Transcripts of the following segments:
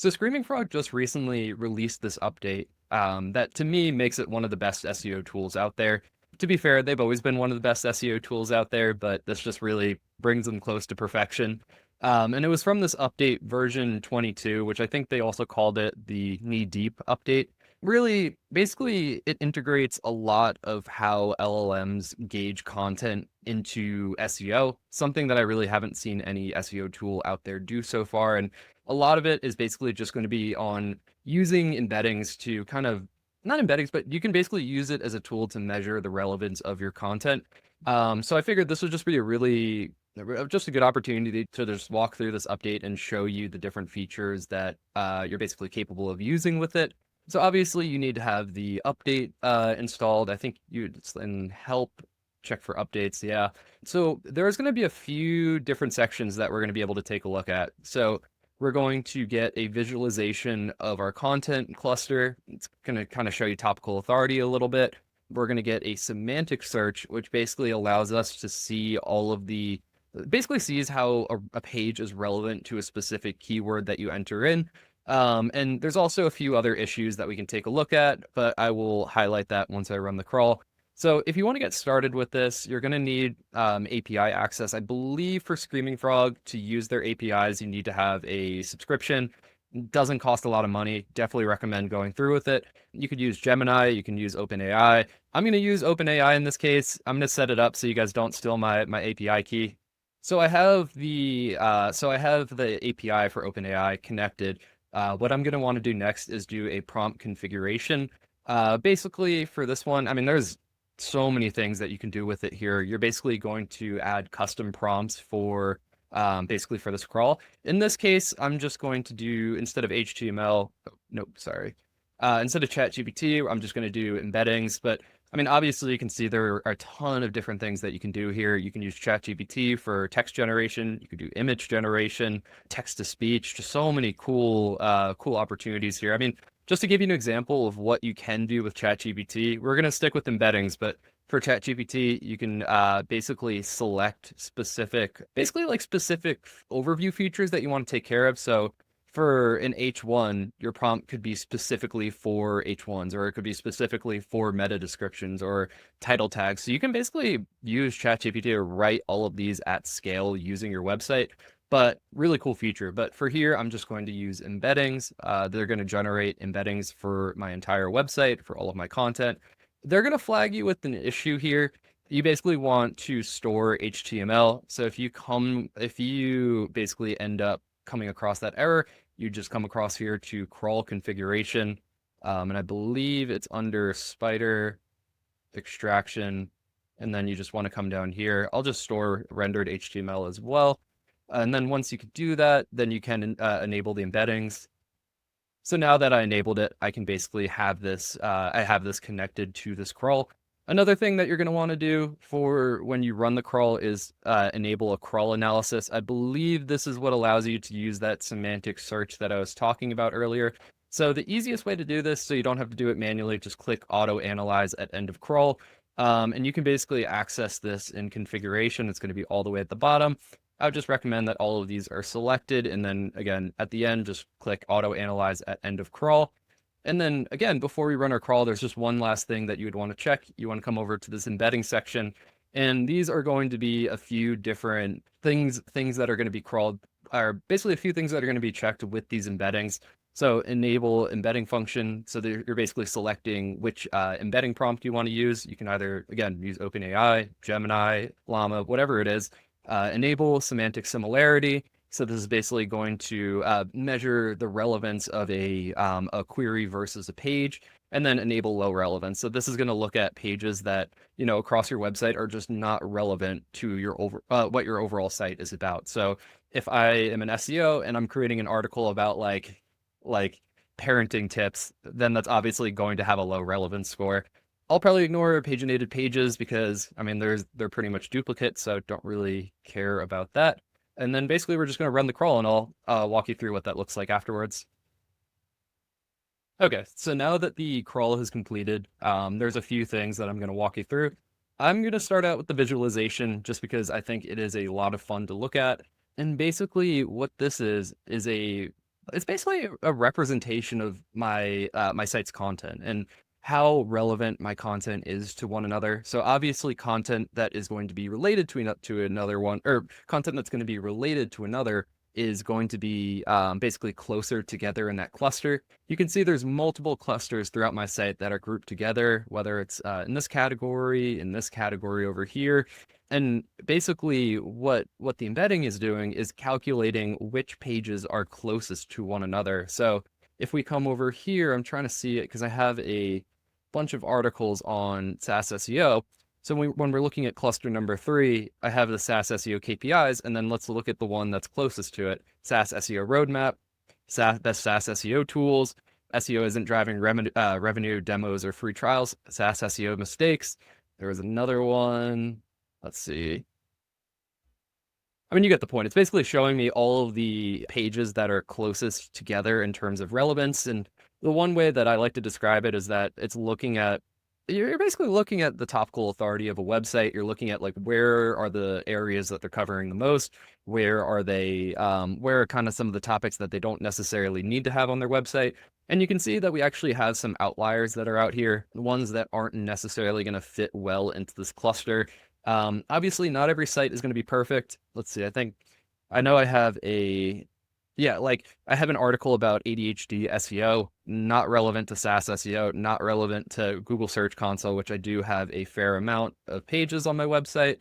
So Screaming Frog just recently released this update that to me makes it one of the best SEO tools out there. To be fair, they've always been one of the best SEO tools out there, but this just really brings them close to perfection. And it was from this update version 22, which I think they also called it the Knee Deep update. Really, basically, it integrates a lot of how LLMs gauge content into SEO, something that I really haven't seen any SEO tool out there do so far. And a lot of it is basically just going to be on using embeddings to kind of not embeddings, but you can basically use it as a tool to measure the relevance of your content. So I figured this would just be a really just a good opportunity to just walk through this update and show you the different features that you're basically capable of using with it. So obviously you need to have the update installed. I think you in help check for updates. Yeah. So there's going to be a few different sections that we're going to be able to take a look at. So we're going to get a visualization of our content cluster. It's going to kind of show you topical authority a little bit. We're going to get a semantic search, which basically allows us to see all of the, basically sees how a page is relevant to a specific keyword that you enter in. And there's also a few other issues that we can take a look at, but I will highlight that once I run the crawl. So if you want to get started with this, you're going to need API access. I believe for Screaming Frog to use their APIs, you need to have a subscription. Doesn't cost a lot of money. Definitely recommend going through with it. You could use Gemini, you can use OpenAI. I'm going to use OpenAI in this case. I'm going to set it up so you guys don't steal my API key. So I have the API for OpenAI connected. What I'm going to want to do next is do a prompt configuration. Basically for this one, I mean, there's so many things that you can do with it here. You're basically going to add custom prompts for basically for this crawl. In this case, I'm just going to do, instead of HTML, nope, sorry. Instead of ChatGPT, I'm just going to do embeddings. But I mean, obviously you can see there are a ton of different things that you can do here. You can use ChatGPT for text generation. You could do image generation, text to speech, just so many cool opportunities here. I mean, just to give you an example of what you can do with ChatGPT, we're going to stick with embeddings, but for ChatGPT, you can basically select basically like specific overview features that you want to take care of. So for an H1, your prompt could be specifically for H1s, or it could be specifically for meta descriptions or title tags. So you can basically use ChatGPT to write all of these at scale using your website. But really cool feature. But for here, I'm just going to use embeddings. They're going to generate embeddings for my entire website, for all of my content. They're going to flag you with an issue here. You basically want to store HTML. So if you basically end up coming across that error, you just come across here to crawl configuration. And I believe it's under spider extraction. And then you just want to come down here. I'll just store rendered HTML as well. And then once you can do that, then you can enable the embeddings. So now that I enabled it, I can basically have this, I have this connected to this crawl. Another thing that you're going to want to do for when you run the crawl is enable a crawl analysis. I believe this is what allows you to use that semantic search that I was talking about earlier. So the easiest way to do this, so you don't have to do it manually, just click auto analyze at end of crawl. And you can basically access this in configuration. It's going to be all the way at the bottom. I would just recommend that all of these are selected, and then again, at the end, just click auto analyze at end of crawl. And then again, before we run our crawl, there's just one last thing that you would want to check. You want to come over to this embedding section, and these are going to be a few different things that are going to be crawled, are basically a few things that are going to be checked with these embeddings. So enable embedding function, so that you're basically selecting which embedding prompt you want to use. You can either, again, use OpenAI, Gemini, Llama, whatever it is. Enable semantic similarity. So this is basically going to measure the relevance of a query versus a page, and then enable low relevance. So this is going to look at pages that, you know, across your website are just not relevant to your what your overall site is about. So if I am an SEO and I'm creating an article about like parenting tips, then that's obviously going to have a low relevance score. I'll probably ignore paginated pages because, I mean, they're pretty much duplicates, so don't really care about that. And then basically we're just going to run the crawl, and I'll walk you through what that looks like afterwards. Okay, so now that the crawl has completed, there's a few things that I'm going to walk you through. I'm going to start out with the visualization just because I think it is a lot of fun to look at. And basically what this is It's basically a representation of my site's content and how relevant my content is to one another. So obviously, content that is going to be related to another one, or content that's going to be related to another, is going to be basically closer together in that cluster. You can see there's multiple clusters throughout my site that are grouped together, whether it's in this category over here. And basically, what the embedding is doing is calculating which pages are closest to one another. So if we come over here, I'm trying to see it because I have a bunch of articles on SaaS SEO. So when we're looking at cluster number 3, I have the SaaS SEO KPIs, and then let's look at the one that's closest to it: SaaS SEO roadmap, best SaaS SEO tools. SEO isn't driving revenue, demos, or free trials. SaaS SEO mistakes. There was another one. Let's see. I mean, you get the point. It's basically showing me all of the pages that are closest together in terms of relevance. And the one way that I like to describe it is that you're basically looking at the topical authority of a website. You're looking at like where are the areas that they're covering the most? Where are kind of some of the topics that they don't necessarily need to have on their website? And you can see that we actually have some outliers that are out here, the ones that aren't necessarily going to fit well into this cluster. Obviously, not every site is going to be perfect. Let's see. I know I have like I have an article about ADHD SEO, not relevant to SaaS SEO, not relevant to Google Search Console, which I do have a fair amount of pages on my website.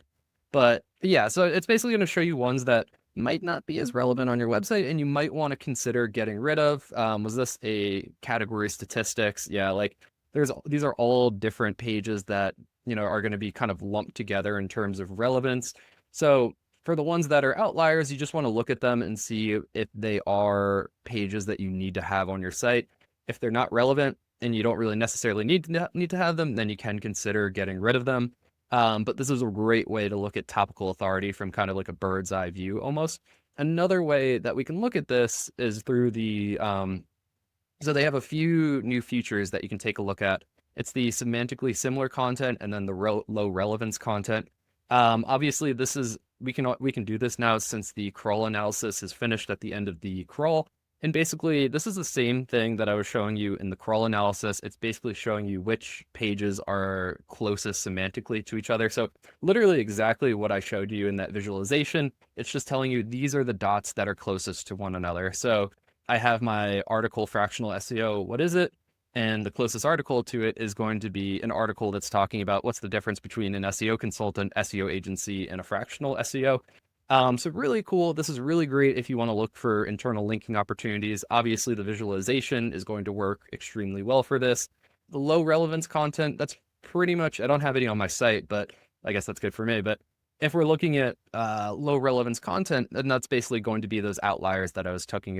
But yeah, so it's basically going to show you ones that might not be as relevant on your website and you might want to consider getting rid of. Was this a category statistics? Yeah, like these are all different pages that are going to be kind of lumped together in terms of relevance. So for the ones that are outliers, you just want to look at them and see if they are pages that you need to have on your site. If they're not relevant and you don't really necessarily need to have them, then you can consider getting rid of them. But this is a great way to look at topical authority from kind of like a bird's eye view almost. Another way that we can look at this is through so they have a few new features that you can take a look at. It's the semantically similar content and then the low relevance content. Obviously, we can do this now since the crawl analysis is finished at the end of the crawl. And basically, this is the same thing that I was showing you in the crawl analysis. It's basically showing you which pages are closest semantically to each other. So literally exactly what I showed you in that visualization. It's just telling you these are the dots that are closest to one another. So I have my article fractional SEO. What is it? And the closest article to it is going to be an article that's talking about what's the difference between an SEO consultant, SEO agency, and a fractional SEO. So really cool. This is really great if you want to look for internal linking opportunities. Obviously, the visualization is going to work extremely well for this. The low relevance content, that's pretty much, I don't have any on my site, but I guess that's good for me. But if we're looking at low relevance content, then that's basically going to be those outliers that I was talking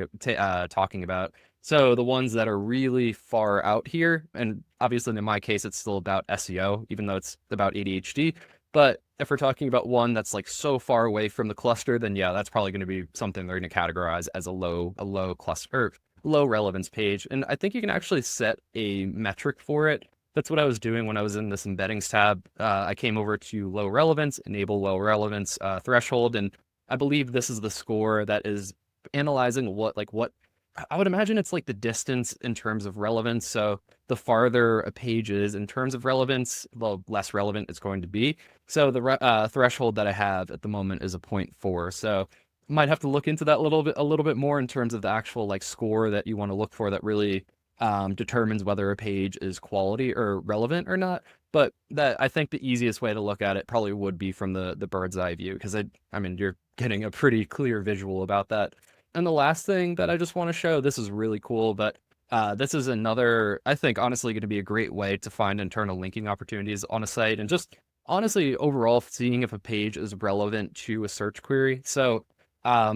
about. So the ones that are really far out here, and obviously in my case, it's still about SEO, even though it's about ADHD. But if we're talking about one that's like so far away from the cluster, then yeah, that's probably going to be something they're going to categorize as a low cluster, or low relevance page. And I think you can actually set a metric for it. That's what I was doing when I was in this embeddings tab. I came over to low relevance, enable low relevance threshold, and I believe this is the score that is analyzing what I would imagine it's like the distance in terms of relevance. So the farther a page is in terms of relevance, the less relevant it's going to be. So the threshold that I have at the moment is a 0.4. So might have to look into that a little bit more in terms of the actual like score that you want to look for that really determines whether a page is quality or relevant or not. But that I think the easiest way to look at it probably would be from the bird's eye view, because I mean you're getting a pretty clear visual about that. And the last thing that I just want to show, this is really cool, but this is another, I think, honestly, going to be a great way to find internal linking opportunities on a site and just honestly, overall, seeing if a page is relevant to a search query. So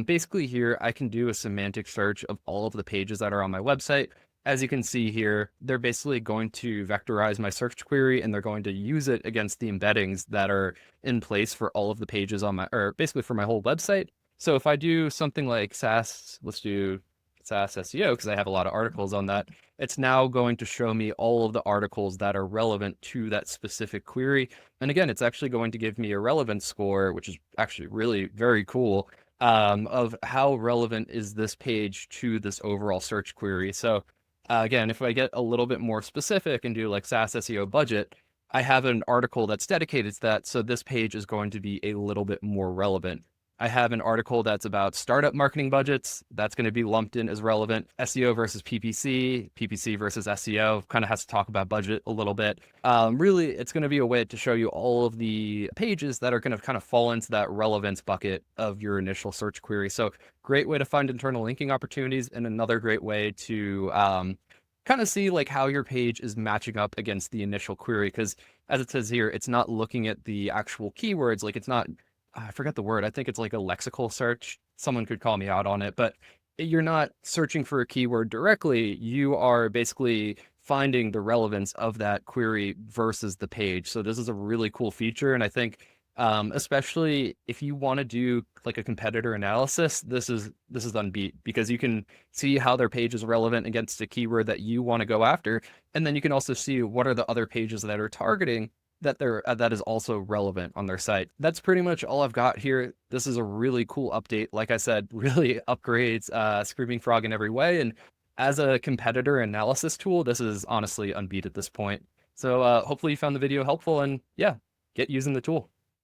basically here, I can do a semantic search of all of the pages that are on my website. As you can see here, they're basically going to vectorize my search query and they're going to use it against the embeddings that are in place for all of the pages or basically for my whole website. So if I do something like SaaS, let's do SaaS SEO, because I have a lot of articles on that, it's now going to show me all of the articles that are relevant to that specific query. And again, it's actually going to give me a relevance score, which is actually really very cool. of how relevant is this page to this overall search query. So again, if I get a little bit more specific and do like SaaS SEO budget, I have an article that's dedicated to that. So this page is going to be a little bit more relevant. I have an article that's about startup marketing budgets. That's going to be lumped in as relevant. SEO versus PPC, PPC versus SEO, kind of has to talk about budget a little bit. Really, it's going to be a way to show you all of the pages that are going to kind of fall into that relevance bucket of your initial search query. So great way to find internal linking opportunities, and another great way to kind of see like how your page is matching up against the initial query. Because as it says here, it's not looking at the actual keywords. Like it's not, I forget the word. I think it's like a lexical search. Someone could call me out on it, but you're not searching for a keyword directly. You are basically finding the relevance of that query versus the page. So this is a really cool feature. And I think especially if you want to do like a competitor analysis, this is unbeat, because you can see how their page is relevant against a keyword that you want to go after, and then you can also see what are the other pages that are targeting that is also relevant on their site. That's pretty much all I've got here. This is a really cool update. Like I said, really upgrades Screaming Frog in every way, and as a competitor analysis tool, this is honestly unbeat at this point. So hopefully you found the video helpful, and yeah, get using the tool.